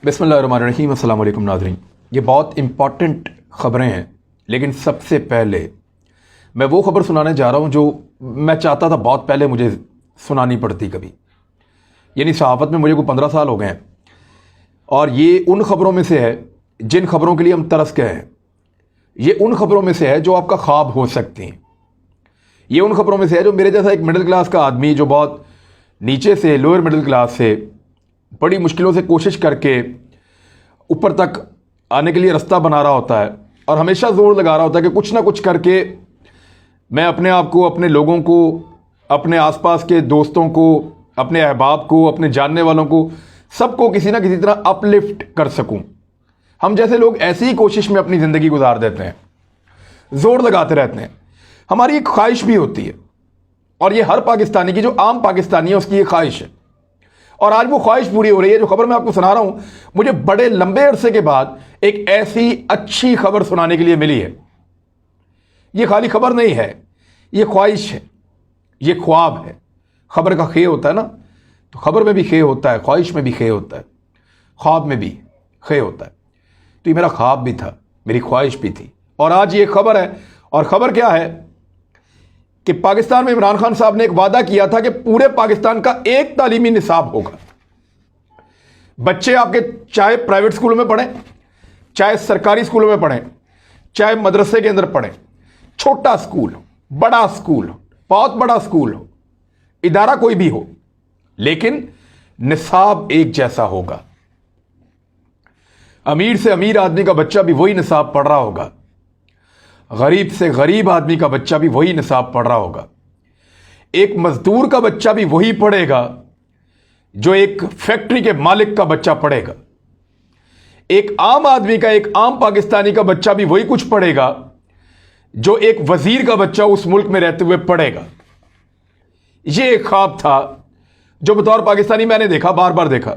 बिस्मिल्लाहिर्रहमानिर्रहीम। अस्सलाम वालेकुम नाज़रीन। ये बहुत इम्पॉर्टेंट ख़बरें हैं, लेकिन सबसे पहले मैं वो ख़बर सुनाने जा रहा हूँ जो मैं चाहता था बहुत पहले मुझे सुनानी पड़ती कभी। यानी सहाफ़त में मुझे को 15 साल हो गए हैं और ये उन ख़बरों में से है जिन ख़बरों के लिए हम तरस गए हैं। ये उन ख़बरों में से है जो आपका ख्वाब हो सकती हैं। ये उन ख़बरों में से है जो मेरे जैसा एक मिडिल क्लास का आदमी जो बहुत नीचे से लोअर मिडिल क्लास से बड़ी मुश्किलों से कोशिश करके ऊपर तक आने के लिए रास्ता बना रहा होता है और हमेशा जोर लगा रहा होता है कि कुछ ना कुछ करके मैं अपने आप को, अपने लोगों को, अपने आसपास के दोस्तों को, अपने अहबाब को, अपने जानने वालों को, सबको किसी ना किसी तरह अपलिफ्ट कर सकूं। हम जैसे लोग ऐसी ही कोशिश में अपनी ज़िंदगी गुजार देते हैं, जोर लगाते रहते हैं। हमारी एक ख्वाहिश भी होती है और ये हर पाकिस्तानी की, जो आम पाकिस्तानी है, उसकी ये ख्वाहिश है और आज वो ख्वाहिश पूरी हो रही है। जो खबर मैं आपको सुना रहा हूं, मुझे बड़े लंबे अरसे के बाद एक ऐसी अच्छी खबर सुनाने के लिए मिली है। ये खाली खबर नहीं है, ये ख्वाहिश है, ये ख्वाब है। खबर का खे होता है ना, तो खबर में भी खे होता है, ख्वाहिश में भी खे होता है, ख्वाब में भी खे होता है। तो ये मेरा ख्वाब भी था, मेरी ख्वाहिश भी थी और आज ये खबर है। और खबर क्या है कि पाकिस्तान में इमरान खान साहब ने एक वादा किया था कि पूरे पाकिस्तान का एक तालीमी निसाब होगा। बच्चे आपके चाहे प्राइवेट स्कूलों में पढ़ें, चाहे सरकारी स्कूलों में पढ़ें, चाहे मदरसे के अंदर पढ़ें, छोटा स्कूल हो, बड़ा स्कूल हो, बहुत बड़ा स्कूल हो, इदारा कोई भी हो, लेकिन निसाब एक जैसा होगा। अमीर से अमीर आदमी का बच्चा भी वही निसाब पढ़ रहा होगा, गरीब से गरीब आदमी का बच्चा भी वही निसाब पढ़ रहा होगा। एक मजदूर का बच्चा भी वही पढ़ेगा जो एक फैक्ट्री के मालिक का बच्चा पढ़ेगा। एक आम आदमी का, एक आम पाकिस्तानी का बच्चा भी वही कुछ पढ़ेगा जो एक वजीर का बच्चा उस मुल्क में रहते हुए पढ़ेगा। यह एक ख्वाब था जो बतौर पाकिस्तानी मैंने देखा, बार बार देखा।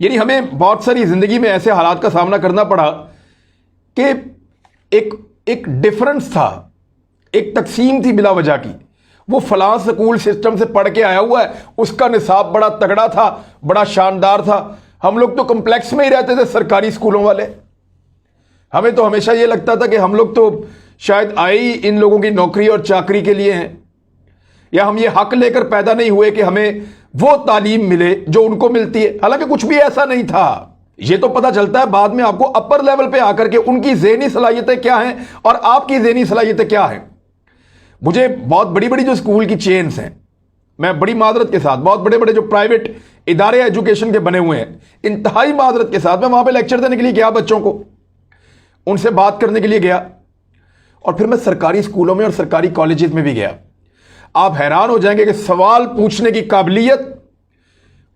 यानी हमें बहुत सारी जिंदगी में ऐसे हालात का सामना करना पड़ा कि एक डिफरेंस था, एक तकसीम थी बिला वजह की। वो फलां स्कूल सिस्टम से पढ़ के आया हुआ है, उसका निसाब बड़ा तगड़ा था, बड़ा शानदार था। हम लोग तो कम्प्लेक्स में ही रहते थे, सरकारी स्कूलों वाले। हमें तो हमेशा ये लगता था कि हम लोग तो शायद आए ही इन लोगों की नौकरी और चाकरी के लिए हैं, या हम ये हक लेकर पैदा नहीं हुए कि हमें वो तालीम मिले जो उनको मिलती है। हालांकि कुछ भी ऐसा नहीं था। ये तो पता चलता है बाद में आपको अपर लेवल पे आकर के उनकी ज़हनी सलाहियतें क्या हैं और आपकी ज़हनी सलाहियतें क्या हैं। मुझे बहुत बड़ी बड़ी जो स्कूल की चेन्स हैं, मैं बड़ी मादरत के साथ, बहुत बड़े बड़े जो प्राइवेट इदारे एजुकेशन के बने हुए हैं, इंतहाई मादरत के साथ मैं वहां पे लेक्चर देने के लिए गया, बच्चों को उनसे बात करने के लिए गया और फिर मैं सरकारी स्कूलों में और सरकारी कॉलेजेस में भी गया। आप हैरान हो जाएंगे कि सवाल पूछने की काबिलियत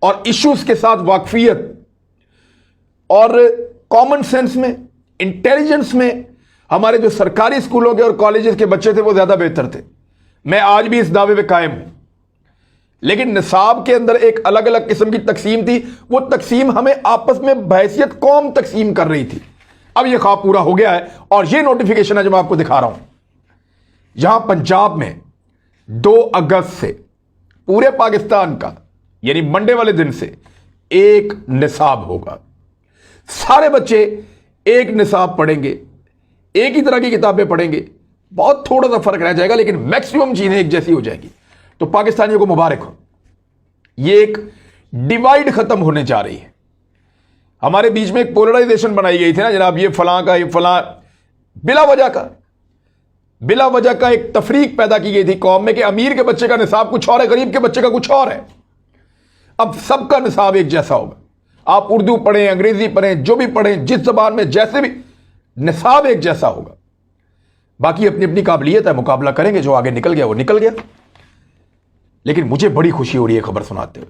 और इश्यूज के साथ वाकफियत और कॉमन सेंस में, इंटेलिजेंस में हमारे जो सरकारी स्कूलों के और कॉलेजेस के बच्चे थे वो ज्यादा बेहतर थे। मैं आज भी इस दावे पे कायम हूं। लेकिन निसाब के अंदर एक अलग अलग किस्म की तकसीम थी। वो तकसीम हमें आपस में बहैसियत कौम तकसीम कर रही थी। अब यह ख्वाब पूरा हो गया है और यह नोटिफिकेशन है जो मैं आपको दिखा रहा हूं। यहां पंजाब में 2 अगस्त से पूरे पाकिस्तान का, यानी मंडे वाले दिन से एक निसाब होगा। सारे बच्चे एक निसाब पढ़ेंगे, एक ही तरह की किताबें पढ़ेंगे। बहुत थोड़ा सा फर्क रह जाएगा, लेकिन मैक्सिमम चीजें एक जैसी हो जाएगी। तो पाकिस्तानियों को मुबारक हो, ये एक डिवाइड खत्म होने जा रही है। हमारे बीच में एक पोलराइजेशन बनाई गई थी ना जनाब, ये फलां का, ये फलां, बिला वजह का एक तफरीक पैदा की गई थी कौम में कि अमीर के बच्चे का निसाब कुछ और है, गरीब के बच्चे का कुछ और है। अब सबका निसाब एक जैसा होगा। आप उर्दू पढ़ें, अंग्रेजी पढ़ें, जो भी पढ़ें, जिस जबान में जैसे भी, निसाब एक जैसा होगा। बाकी अपनी अपनी काबिलियत है, मुकाबला करेंगे, जो आगे निकल गया वो निकल गया। लेकिन मुझे बड़ी खुशी हो रही है खबर सुनाते हुए,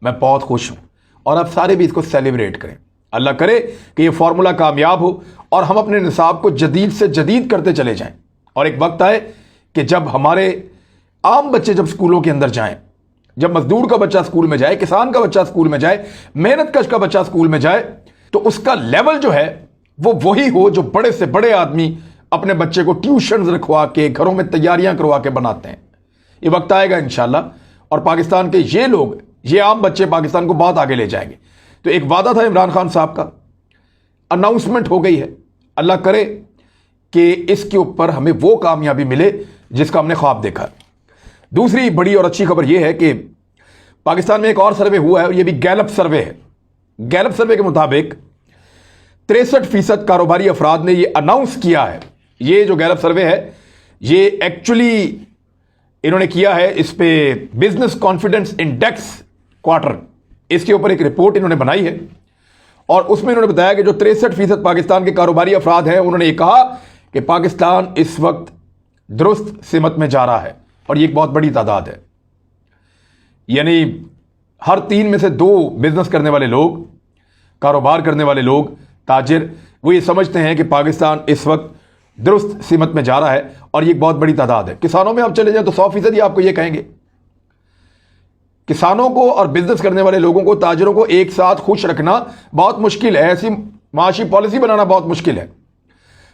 मैं बहुत खुश हूं और आप सारे भी इसको सेलिब्रेट करें। अल्लाह करे कि ये फॉर्मूला कामयाब हो और हम अपने निसाब को जदीद से जदीद करते चले जाएं। और एक वक्त आए कि जब हमारे आम बच्चे जब स्कूलों के अंदर जाएं, जब मजदूर का बच्चा स्कूल में जाए, किसान का बच्चा स्कूल में जाए, मेहनत कश का बच्चा स्कूल में जाए, तो उसका लेवल जो है वो वही हो जो बड़े से बड़े आदमी अपने बच्चे को ट्यूशन रखवा के, घरों में तैयारियां करवा के बनाते हैं। ये वक्त आएगा इंशाल्लाह और पाकिस्तान के ये लोग, ये आम बच्चे पाकिस्तान को बहुत आगे ले जाएंगे। तो एक वादा था इमरान खान साहब का, अनाउंसमेंट हो गई है। अल्लाह करे कि इसके ऊपर हमें वो कामयाबी मिले जिसका हमने ख्वाब देखा। दूसरी बड़ी और अच्छी खबर यह है कि पाकिस्तान में एक और सर्वे हुआ है और यह भी गैलप सर्वे है। गैलप सर्वे के मुताबिक 63% कारोबारी अफराद ने यह अनाउंस किया है। ये जो गैलप सर्वे है ये एक्चुअली इन्होंने किया है, इस पे बिजनेस कॉन्फिडेंस इंडेक्स क्वार्टर, इसके ऊपर एक रिपोर्ट इन्होंने बनाई है और उसमें इन्होंने बताया कि जो 63% पाकिस्तान के कारोबारी अफराद हैं उन्होंने ये कहा कि पाकिस्तान इस वक्त दुरुस्त सिमत में जा रहा है और ये एक बहुत बड़ी तादाद है। यानी हर 3 में से 2 बिजनेस करने वाले लोग, कारोबार करने वाले लोग, ताजिर, वो ये समझते हैं कि पाकिस्तान इस वक्त दुरुस्त सिमत में जा रहा है और ये एक बहुत बड़ी तादाद है। किसानों में आप चले जाएं तो 100% ही आपको ये कहेंगे। किसानों को और बिजनेस करने वाले लोगों को, ताजिरों को एक साथ खुश रखना बहुत मुश्किल है, ऐसी माशी पॉलिसी बनाना बहुत मुश्किल है।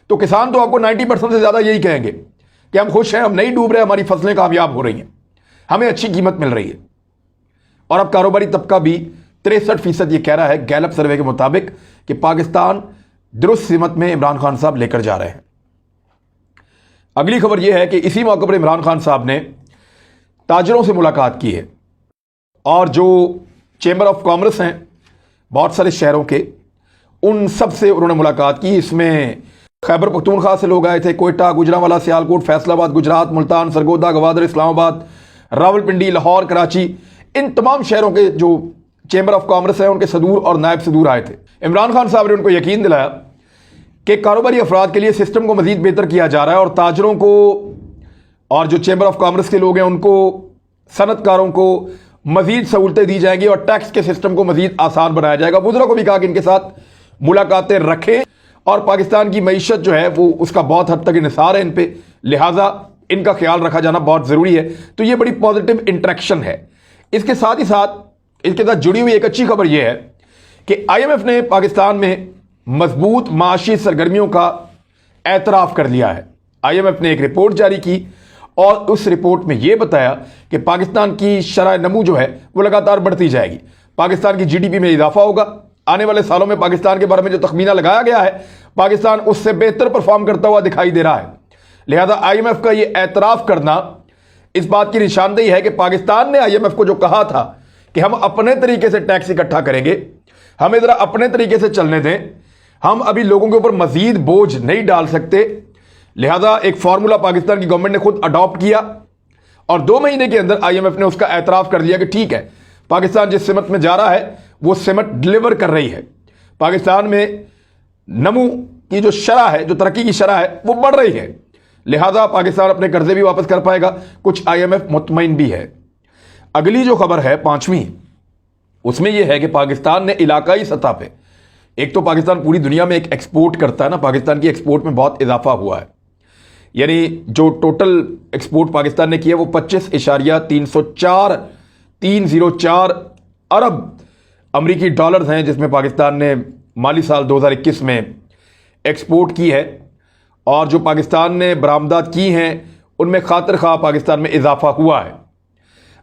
तो किसान तो आपको 90% से ज़्यादा यही कहेंगे कि हम खुश हैं, हम नहीं डूब रहे, हमारी फसलें कामयाब हो रही हैं, हमें अच्छी कीमत मिल रही है। और अब कारोबारी तबका भी 63% ये कह रहा है गैलप सर्वे के मुताबिक कि पाकिस्तान दुरुस्त सिमत में इमरान खान साहब लेकर जा रहे हैं। अगली खबर यह है कि इसी मौके पर इमरान खान साहब ने ताजिरों से मुलाकात की है और जो चेंबर ऑफ कॉमर्स हैं बहुत सारे शहरों के, उन सब से उन्होंने मुलाकात की। इसमें खैबर पख्तूनख्वा से लोग आए थे, कोयटा, गुजरांवाला, सियालकोट, फैसलाबाद, गुजरात, मुल्तान, सरगोदा, गवादर, इस्लामाबाद, रावलपिंडी, लाहौर, कराची, इन तमाम शहरों के जो चेंबर ऑफ कॉमर्स हैं उनके सदूर और नायब सदूर आए थे। इमरान खान साहब ने उनको यकीन दिलाया कि कारोबारी अफराद के लिए सिस्टम को मजीद बेहतर किया जा रहा है और ताजरों को और जो चेंबर ऑफ कॉमर्स के लोग हैं उनको, सनतकारों को मजीद सहूलतें दी जाएंगी और टैक्स के सिस्टम को मजीद आसान बनाया जाएगा। वज़रा को भी कहा कि इनके साथ मुलाकातें रखें और पाकिस्तान की मईशत जो है वो उसका बहुत हद तक इन्हिसार है इन पे, लिहाजा इनका ख्याल रखा जाना बहुत ज़रूरी है। तो ये बड़ी पॉजिटिव इंटरेक्शन है। इसके साथ ही साथ इसके साथ जुड़ी हुई एक अच्छी खबर यह है कि IMF ने पाकिस्तान में मजबूत माशी सरगर्मियों का एतराफ़ कर लिया है। IMF ने एक रिपोर्ट जारी की और उस रिपोर्ट में यह बताया कि पाकिस्तान की शरह नमू जो है वो लगातार बढ़ती जाएगी। पाकिस्तान की GDP में इजाफा होगा। आने वाले सालों में पाकिस्तान के बारे में जो तखमीना लगाया गया है, पाकिस्तान उससे बेहतर परफॉर्म करता हुआ दिखाई दे रहा है। लिहाजा IMF का यह एतराफ़ करना इस बात की निशानदेही है कि पाकिस्तान ने IMF को जो कहा था कि हम अपने तरीके से टैक्स इकट्ठा करेंगे, हमें ज़रा अपने तरीके से चलने दें, हम अभी लोगों के ऊपर मजीद बोझ नहीं डाल सकते। लिहाजा एक फार्मूला पाकिस्तान की गवर्नमेंट ने खुद अडॉप्ट किया और 2 महीने के अंदर IMF ने उसका एतराफ़ कर दिया कि ठीक है, पाकिस्तान जिस सिमत में जा रहा है वो सिमत डिलीवर कर रही है। पाकिस्तान में नमू की जो शरह है, जो तरक्की की शरह है, वो बढ़ रही है। लिहाजा पाकिस्तान अपने कर्जे भी वापस कर पाएगा। कुछ IMF मुतमईन भी है। अगली जो खबर है 5वीं, उसमें यह है कि पाकिस्तान ने इलाकाई सतह पे, एक तो पाकिस्तान पूरी दुनिया में एक एक्सपोर्ट करता है ना, पाकिस्तान की एक्सपोर्ट में बहुत इजाफा हुआ है। यानी जो टोटल एक्सपोर्ट पाकिस्तान ने किया वो 25.304 अरब अमरीकी डॉलर्स हैं, जिसमें पाकिस्तान ने माली साल 2021 में एक्सपोर्ट की है। और जो पाकिस्तान ने बरामदात की हैं उनमें खातिर खा पाकिस्तान में इजाफा हुआ है।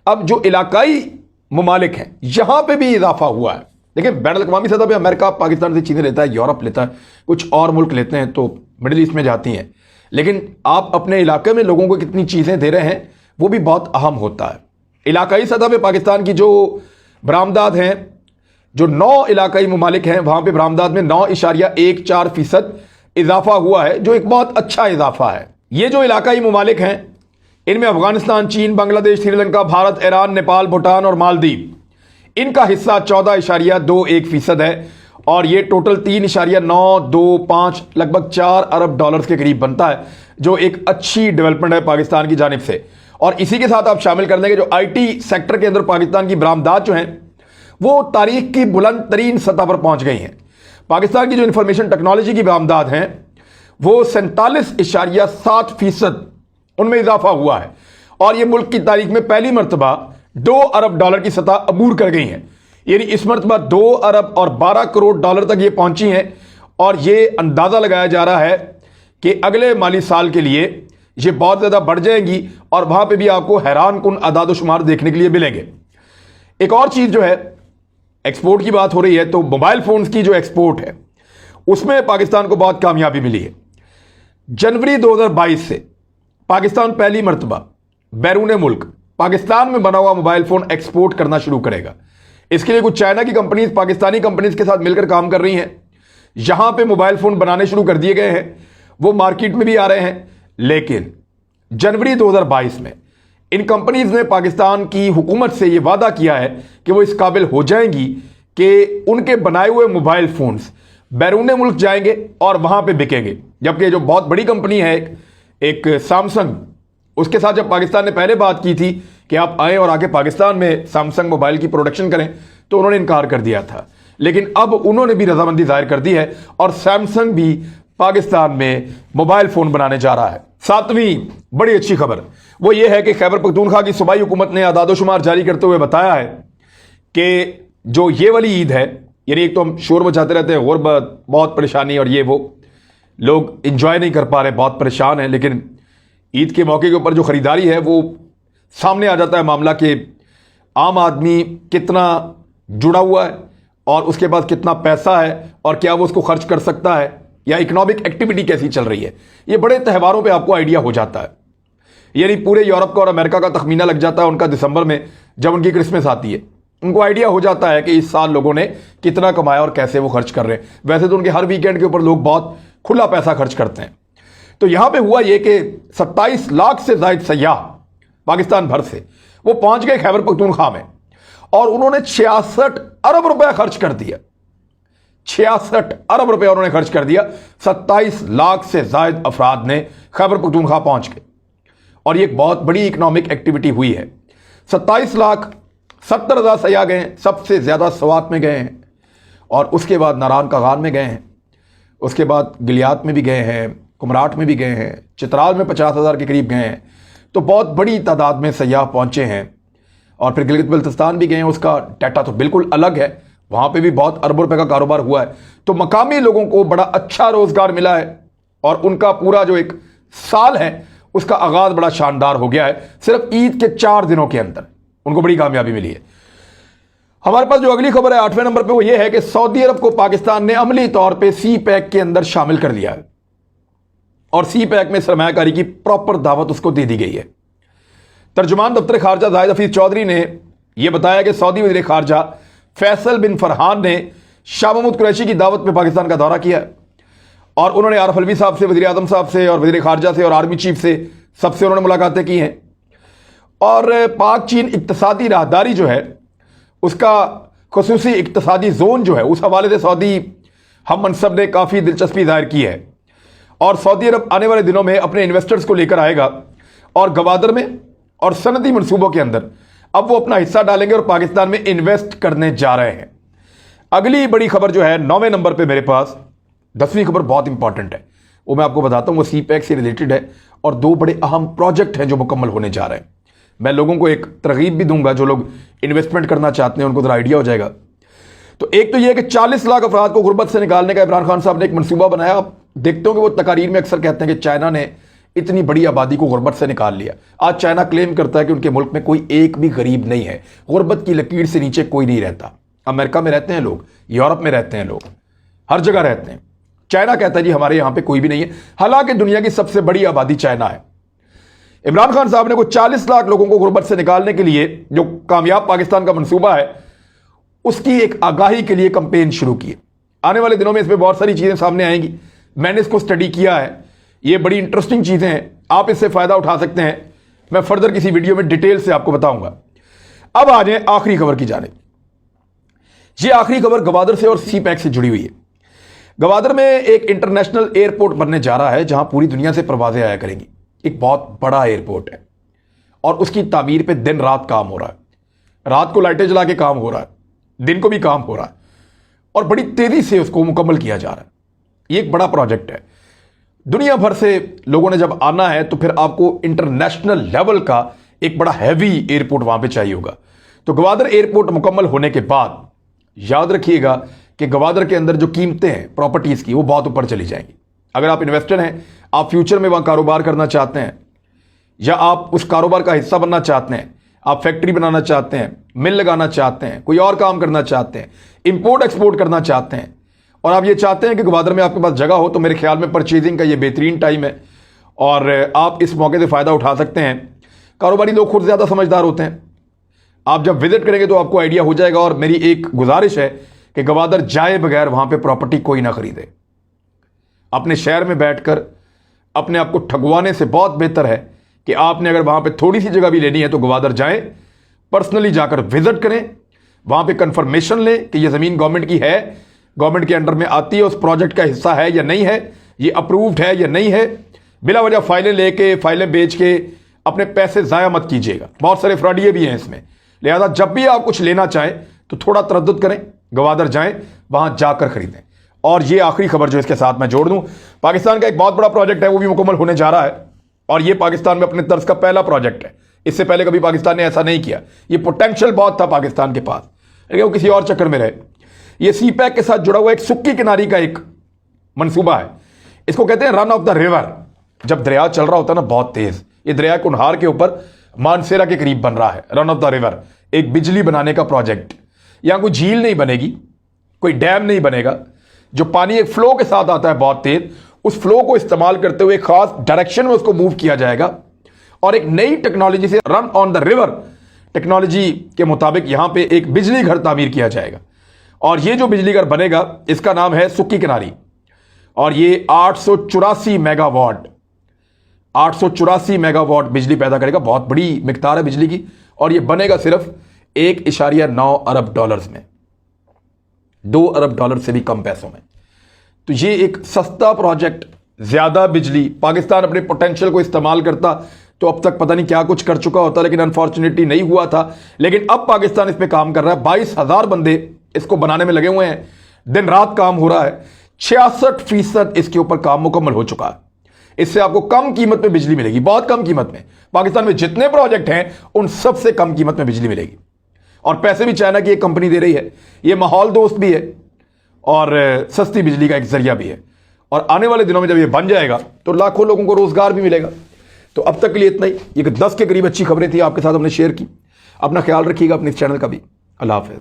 अब जो इलाकाई ममालिक हैं यहां पे भी इजाफा हुआ है। देखिए, बैनुल अक़वामी सतह पे अमेरिका पाकिस्तान से चीज़ें लेता है, यूरोप लेता है, कुछ और मुल्क लेते हैं तो मिडिल ईस्ट में जाती हैं, लेकिन आप अपने इलाके में लोगों को कितनी चीज़ें दे रहे हैं वो भी बहुत अहम होता है। इलाकाई सतह पे पाकिस्तान की जो बरामदात हैं, जो 9 इलाकाई ममालिक हैं, वहां पे बरामदात में 9.14% इजाफा हुआ है, जो एक बहुत अच्छा इजाफा है। ये जो इलाकाई ममालिक हैं इनमें अफगानिस्तान, चीन, बांग्लादेश, श्रीलंका, भारत, ईरान, नेपाल, भूटान और मालदीव, इनका हिस्सा 14.21% है और ये टोटल 3.925 लगभग 4 अरब डॉलर्स के करीब बनता है, जो एक अच्छी डेवलपमेंट है पाकिस्तान की जानिब से। और इसी के साथ आप शामिल कर लेंगे जो IT सेक्टर के अंदर पाकिस्तान की बरामदात जो हैं वो तारीख की बुलंद तरीन सतह पर पहुंच गई हैं। पाकिस्तान की जो इंफॉर्मेशन टेक्नोलॉजी की बरामदात हैं वो 47.7% उनमें इजाफा हुआ है और ये मुल्क की तारीख में पहली मरतबा 2 अरब डॉलर की सतह अबूर कर गई हैं। यानी इस मरतबा 2 अरब और 12 करोड़ डॉलर तक ये पहुंची हैं और ये अंदाज़ा लगाया जा रहा है कि अगले माली साल के लिए ये बहुत ज़्यादा बढ़ जाएंगी और वहाँ पे भी आपको हैरान कुन अदाद शुमार देखने के लिए मिलेंगे। एक और चीज़ जो है एक्सपोर्ट की बात हो रही है तो मोबाइल फोन्स की जो एक्सपोर्ट है उसमें पाकिस्तान को बहुत कामयाबी मिली है। जनवरी 2022 से पाकिस्तान पहली मर्तबा बैरून मुल्क पाकिस्तान में बना हुआ मोबाइल फोन एक्सपोर्ट करना शुरू करेगा। इसके लिए कुछ चाइना की कंपनीज पाकिस्तानी कंपनीज के साथ मिलकर काम कर रही हैं। यहां पे मोबाइल फोन बनाने शुरू कर दिए गए हैं, वो मार्केट में भी आ रहे हैं। लेकिन जनवरी 2022 में इन कंपनीज ने पाकिस्तान की हुकूमत से यह वादा किया है कि वो इस काबिल हो जाएंगी कि उनके बनाए हुए मोबाइल फोन्स बैरून मुल्क जाएंगे और वहां पे बिकेंगे। जबकि जो बहुत बड़ी कंपनी है एक सैमसंग, उसके साथ जब पाकिस्तान ने पहले बात की थी कि आप आए और आके पाकिस्तान में सैमसंग मोबाइल की प्रोडक्शन करें तो उन्होंने इनकार कर दिया था। लेकिन अब उन्होंने भी रजामंदी जाहिर कर दी है और सैमसंग भी पाकिस्तान में मोबाइल फोन बनाने जा रहा है। सातवीं बड़ी अच्छी खबर वो ये है कि खैबर पख्तूनख्वा की सूबाई हुकूमत ने आदादोशुमार जारी करते हुए बताया है कि जो ये वाली ईद है, यानी एक तो हम शोर मचाते रहते हैं गुर्बत, बहुत परेशानी और ये वो, लोग इंजॉय नहीं कर पा रहे, बहुत परेशान हैं, लेकिन ईद के मौके के ऊपर जो खरीदारी है वो सामने आ जाता है मामला कि आम आदमी कितना जुड़ा हुआ है और उसके पास कितना पैसा है और क्या वो उसको खर्च कर सकता है या इकोनॉमिक एक्टिविटी कैसी चल रही है। ये बड़े त्योहारों पे आपको आइडिया हो जाता है। यानी पूरे यूरोप का और अमेरिका का तखमीना लग जाता है उनका दिसंबर में जब उनकी क्रिसमस आती है, उनको आइडिया हो जाता है कि इस साल लोगों ने कितना कमाया और कैसे वो खर्च कर रहे हैं। वैसे तो उनके हर वीकेंड के ऊपर लोग बहुत खुला पैसा खर्च करते हैं। तो यहां पे हुआ ये कि 27 लाख से ज्यादा सयाह पाकिस्तान भर से वो पहुंच गए खैबर पख्तूनख्वा में और उन्होंने 66 अरब रुपया खर्च कर दिया। 66 अरब रुपया उन्होंने खर्च कर दिया। 27 लाख से ज्यादा अफराद ने खैबर पख्तूनख्वा पहुंच गए और ये एक बहुत बड़ी इकोनॉमिक एक्टिविटी हुई है। 27,70,000 सयाह गए हैं, सबसे ज्यादा सवात में गए हैं और उसके बाद नारान कागान में गए हैं, उसके बाद गिलियात में भी गए हैं, कुमराट में भी गए हैं, चित्राल में 50,000 के करीब गए हैं। तो बहुत बड़ी तादाद में सयाह पहुंचे हैं और फिर गिलगित बल्तिस्तान भी गए हैं। उसका डाटा तो बिल्कुल अलग है, वहां पे भी बहुत अरबों रुपए का कारोबार हुआ है। तो मकामी लोगों को बड़ा अच्छा रोजगार मिला है और उनका पूरा जो एक साल है उसका आगाज बड़ा शानदार हो गया है। सिर्फ ईद के 4 दिनों के अंदर उनको बड़ी कामयाबी मिली है। हमारे पास जो अगली खबर है 8वें नंबर पे वो ये है कि सऊदी अरब को पाकिस्तान ने अमली तौर पे सी पैक के अंदर शामिल कर दिया है और सी पैक में सरमायाकारी की प्रॉपर दावत उसको दे दी गई है। तर्जुमान दफ्तर खारजा जाहिद हफीज चौधरी ने यह बताया कि सऊदी वज़ीर खारजा फैसल बिन फरहान ने शाह महमूद कुरैशी की दावत में पाकिस्तान का दौरा किया और उन्होंने आरिफ अलवी साहब से, वज़ीर आज़म साहब से और वज़ीर खारजा से और आर्मी चीफ से सबसे उन्होंने मुलाकातें की हैं। और पाक चीन इक्तसादी राहदारी जो है उसका खुसूसी इक्तसादी जोन जो है उस हवाले से सऊदी हम मनसब ने काफ़ी दिलचस्पी जाहिर की है और सऊदी अरब आने वाले दिनों में अपने इन्वेस्टर्स को लेकर आएगा और गवादर में और सनदी मनसूबों के अंदर अब वो अपना हिस्सा डालेंगे और पाकिस्तान में इन्वेस्ट करने जा रहे हैं। अगली बड़ी खबर जो है 9वें नंबर पे मेरे पास, 10वीं खबर बहुत इंपॉर्टेंट है, वो मैं आपको बताता हूँ। वो सी पैक से रिलेटेड है और 2 बड़े अहम प्रोजेक्ट हैं जो मुकम्मल होने जा रहे हैं। मैं लोगों को एक तरगीब भी दूंगा, जो लोग इन्वेस्टमेंट करना चाहते हैं उनको जरा आइडिया हो जाएगा। तो एक तो यह कि 40 लाख अफराद को गुर्बत से निकालने का इमरान खान साहब ने एक मनसूबा बनाया। आप देखते हो कि वो तकारीर में अक्सर कहते हैं कि चाइना ने इतनी बड़ी आबादी को गुर्बत से निकाल लिया। आज चाइना क्लेम करता है कि उनके मुल्क में कोई एक भी गरीब नहीं है, गुर्बत की लकीर से नीचे कोई नहीं रहता। अमेरिका में रहते हैं लोग, यूरोप में रहते हैं लोग, हर जगह रहते हैं। चाइना कहता है जी हमारे यहां पे कोई भी नहीं है, हालांकि दुनिया की सबसे बड़ी आबादी चाइना है। इमरान खान साहब ने को 40 लाख लोगों को गुर्बत से निकालने के लिए जो कामयाब पाकिस्तान का मंसूबा है उसकी एक आगाही के लिए कंपेन शुरू की। आने वाले दिनों में इसमें बहुत सारी चीजें सामने आएंगी। मैंने इसको स्टडी किया है, ये बड़ी इंटरेस्टिंग चीजें हैं, आप इससे फायदा उठा सकते हैं। मैं फर्दर किसी वीडियो में डिटेल से आपको बताऊंगा। अब आ जाए आखिरी खबर की जानिब। ये आखिरी खबर गवादर से और सी पैक से जुड़ी हुई है। गवादर में एक इंटरनेशनल एयरपोर्ट बनने जा रहा है जहां पूरी दुनिया से परवाजें आया करेंगी। एक बहुत बड़ा एयरपोर्ट है और उसकी तामीर पे दिन रात काम हो रहा है। रात को लाइटें जला के काम हो रहा है, दिन को भी काम हो रहा है और बड़ी तेजी से उसको मुकम्मल किया जा रहा है। ये एक बड़ा प्रोजेक्ट है। दुनिया भर से लोगों ने जब आना है तो फिर आपको इंटरनेशनल लेवल का एक बड़ा हैवी एयरपोर्ट वहां पे चाहिए होगा। तो गवादर एयरपोर्ट मुकम्मल होने के बाद याद रखिएगा कि गवादर के अंदर जो कीमतें हैं प्रॉपर्टीज की वो बहुत ऊपर चली जाएंगी। अगर आप इन्वेस्टर हैं, आप फ्यूचर में वहां कारोबार करना चाहते हैं या आप उस कारोबार का हिस्सा बनना चाहते हैं, आप फैक्ट्री बनाना चाहते हैं, मिल लगाना चाहते हैं, कोई और काम करना चाहते हैं, इंपोर्ट एक्सपोर्ट करना चाहते हैं, और आप ये चाहते हैं कि ग्वादर में आपके पास जगह हो, तो मेरे ख्याल में परचेजिंग का ये बेहतरीन टाइम है और आप इस मौके से फ़ायदा उठा सकते हैं। कारोबारी लोग खुद ज़्यादा समझदार होते हैं। आप जब विजिट करेंगे तो आपको आइडिया हो जाएगा। और मेरी एक गुजारिश है कि ग्वादर जाए बगैर वहाँ पे प्रॉपर्टी कोई ना खरीदे। अपने शहर में बैठकर अपने आप को ठगवाने से बहुत बेहतर है कि आपने अगर वहाँ पे थोड़ी सी जगह भी लेनी है तो ग्वादर जाएं, पर्सनली जाकर विजिट करें, वहाँ पे कंफर्मेशन लें कि ये ज़मीन गवर्नमेंट की है, गवर्नमेंट के अंडर में आती है, उस प्रोजेक्ट का हिस्सा है या नहीं है, ये अप्रूव्ड है या नहीं है। बिला वजह फाइलें लेके, फाइलें बेच के अपने पैसे ज़ाया मत कीजिएगा। बहुत सारे फ्रॉडिये भी हैं इसमें। लिहाजा जब भी आप कुछ लेना चाहें तो थोड़ा तरद्दुद करें, ग्वादर जाएं, वहाँ जाकर खरीदें। और ये आखिरी खबर जो इसके साथ मैं जोड़ दूं, पाकिस्तान का एक बहुत बड़ा प्रोजेक्ट है, वो भी मुकम्मल होने जा रहा है और ये पाकिस्तान में अपने तर्ज का पहला प्रोजेक्ट है। इससे पहले कभी पाकिस्तान ने ऐसा नहीं किया। ये पोटेंशियल बहुत था पाकिस्तान के पास, लेकिन वो किसी और चक्कर में रहे। ये सी पैक के साथ जुड़ा हुआ एक सुक्की किनारी का एक मंसूबा है। इसको कहते हैं रन ऑफ द रिवर। जब दरिया चल रहा होता है ना बहुत तेज, ये दरिया कुनहार के ऊपर मानसेरा के करीब बन रहा है रन ऑफ द रिवर, एक बिजली बनाने का प्रोजेक्ट। यहां कोई झील नहीं बनेगी, कोई डैम नहीं बनेगा। जो पानी एक फ्लो के साथ आता है बहुत तेज, उस फ्लो को इस्तेमाल करते हुए खास डायरेक्शन में उसको मूव किया जाएगा और एक नई टेक्नोलॉजी से run on the river technology के मुताबिक यहां पे एक बिजली घर तामीर किया जाएगा। और ये जो बिजली घर बनेगा इसका नाम है सुक्की किनारी और ये 884 मेगावाट बिजली पैदा करेगा। बहुत बड़ी मिकदार है बिजली की और ये बनेगा सिर्फ 1.9 अरब डॉलर्स में, 2 अरब डॉलर से भी कम पैसों में। तो ये एक सस्ता प्रोजेक्ट, ज्यादा बिजली। पाकिस्तान अपने पोटेंशियल को इस्तेमाल करता तो अब तक पता नहीं क्या कुछ कर चुका होता, लेकिन अनफॉर्चुनेटली नहीं हुआ था। लेकिन अब पाकिस्तान इस पे काम कर रहा है। 22,000 बंदे इसको बनाने में लगे हुए हैं, दिन रात काम हो रहा है। 66% इसके ऊपर काम मुकम्मल हो चुका है। इससे आपको कम कीमत में बिजली मिलेगी, बहुत कम कीमत में। पाकिस्तान में जितने प्रोजेक्ट हैं उन सबसे कम कीमत में बिजली मिलेगी और पैसे भी चाइना की एक कंपनी दे रही है। ये माहौल दोस्त भी है और सस्ती बिजली का एक जरिया भी है। और आने वाले दिनों में जब ये बन जाएगा तो लाखों लोगों को रोजगार भी मिलेगा। तो अब तक के लिए इतना ही। ये 10 के करीब अच्छी खबरें थी आपके साथ हमने शेयर की। अपना ख्याल रखिएगा, अपने इस चैनल का भी। अल्लाह हाफिज़।